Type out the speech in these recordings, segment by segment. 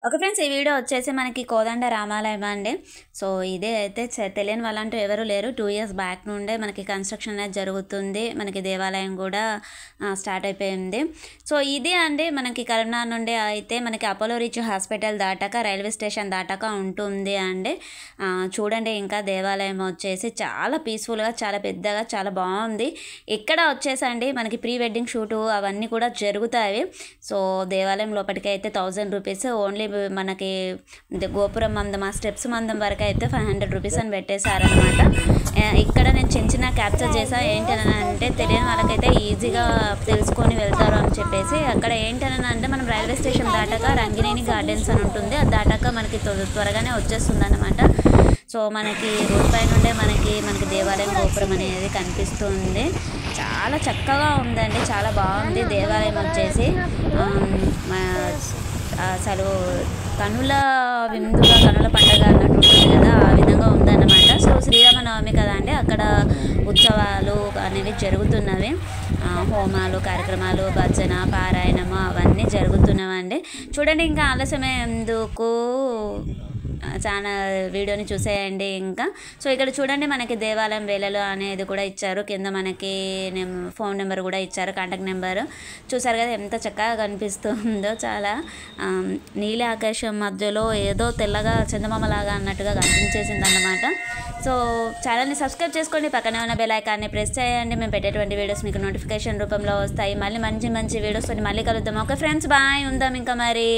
Okay friends, ఈ video వచ్చేసి మనకి కోదండ రామాలయం అండి. సో ఇదే అయితే తెలియని వాళ్ళంటూ ఎవరు లేరు. 2 ఇయర్స్ బ్యాక్ నుండే మనకి కన్స్ట్రక్షన్ అనేది జరుగుతుంది. మనకి దేవాలయం కూడా స్టార్ట్ అయిపోయింది. సో ఇదే అండి మనకి కరీంనగర్ నుండి అయితే మనకి అపోలో రీచ్ హాస్పిటల్ దాటాక రైల్వే స్టేషన్ దాటాక ఉంటుంది అండి. చూడండి, ఇంకా దేవాలయం వచ్చేసి చాలా పీస్ఫుల్గా, చాలా పెద్దగా, చాలా బాగుంది. ఇక్కడ వచ్చేసండి మనకి ప్రీ వెడ్డింగ్ షూటు అవన్నీ కూడా జరుగుతాయి. సో దేవాలయం లోపలికి అయితే 1000 రూపీస్ ఓన్లీ. మనకి గోపురం మందం, ఆ స్టెప్స్ మందం వరకు అయితే 500 రూపీస్ అని పెట్టేశారనమాట. ఇక్కడ నేను చిన్న క్యాప్చర్ చేసా. ఏంటని అంటే తెలియని వాళ్ళకైతే ఈజీగా తెలుసుకొని వెళ్తారు అని చెప్పేసి. అక్కడ ఏంటని అంటే మనం రైల్వే స్టేషన్ దాటాక రంగినేని గార్డెన్స్ అని ఉంటుంది. అది దాటాక మనకి త్వరగానే వచ్చేస్తుంది అనమాట. సో మనకి రోడ్ పై నుండే మనకి దేవాలయం గోపురం అనేది కనిపిస్తుంది. చాలా చక్కగా ఉందండి, చాలా బాగుంది దేవాలయం వచ్చేసి. అసలు కనుల విందుగా, కనుల పండుగ అన్నట్టు ఉంటుంది కదా, ఆ విధంగా ఉందన్నమాట. సో శ్రీరామనవమి కదా అండి, అక్కడ ఉత్సవాలు అనేవి జరుగుతున్నవి. హోమాలు, కార్యక్రమాలు, భజన, పారాయణము అవన్నీ జరుగుతున్నవండి. చూడండి, ఇంకా ఆలస్యమే ఎందుకు, చాలా వీడియోని చూసేయండి ఇంకా. సో ఇక్కడ చూడండి, మనకి దేవాలయం వేళలు అనేది కూడా ఇచ్చారు. కింద మనకి ఫోన్ నెంబర్ కూడా ఇచ్చారు, కాంటాక్ట్ నెంబర్. చూసారు కదా ఎంత చక్కగా కనిపిస్తుందో. చాలా నీలి ఆకాశం మధ్యలో ఏదో తెల్లగా చందమామలాగా అన్నట్టుగా కనిపించేసింది అన్నమాట. సో ఛానల్ని సబ్స్క్రైబ్ చేసుకోండి, పక్కనే ఉన్న బెల్ ఐకాన్ని ప్రెస్ చేయండి. మేము పెట్టేటువంటి వీడియోస్ మీకు నోటిఫికేషన్ రూపంలో వస్తాయి. మళ్ళీ మంచి వీడియోస్ మళ్ళీ కలుద్దాం. ఓకే ఫ్రెండ్స్, బాయ్, ఉందాం ఇంకా మరి.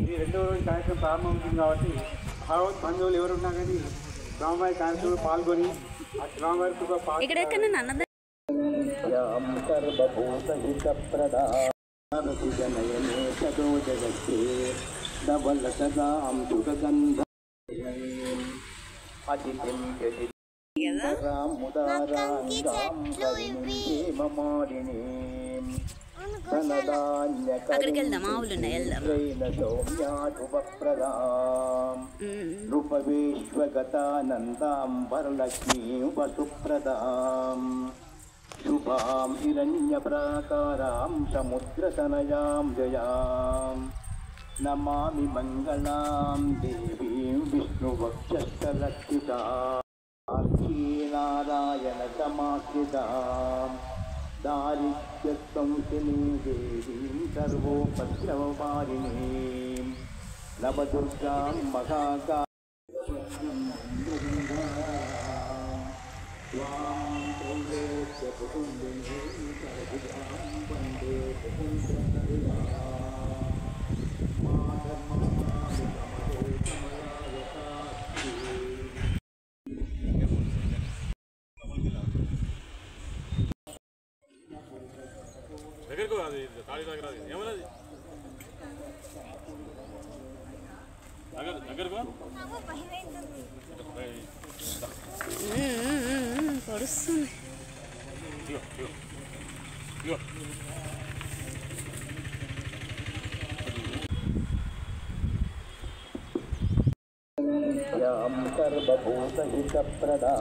ఇది రెండో రోజు కార్యక్రమం ప్రారంభమవుతుంది కాబట్టి భాగవత్ బంధువులు ఎవరున్నా కానీ స్వామివారి కార్యక్రమంలో పాల్గొని ఆ స్వామివారి అక్కడికి వెళ్దాం, ఆవులు ఉన్నాయి, వెళ్దాం. రూపవేశ్వగతానందాం వరలక్ష్మీం వసుప్రదాం శుభాం హిరణ్య ప్రాకారాం సముద్రతనయాం జయాం నమామి మంగళాం దేవీం విష్ణువక్షస్థలక్షితాం నారాయణ సమాశ్రితాం దారిద్ర్యసంశినీ దేవీం సర్వోపద్రవపారిణీం నవదుర్గాం మహాకా దగ్గరకు అది ఖాళీ దగ్గర ఏమన్నది దగ్గరకు పొడుస్తుంది. సర్వభూత హిత ప్రదా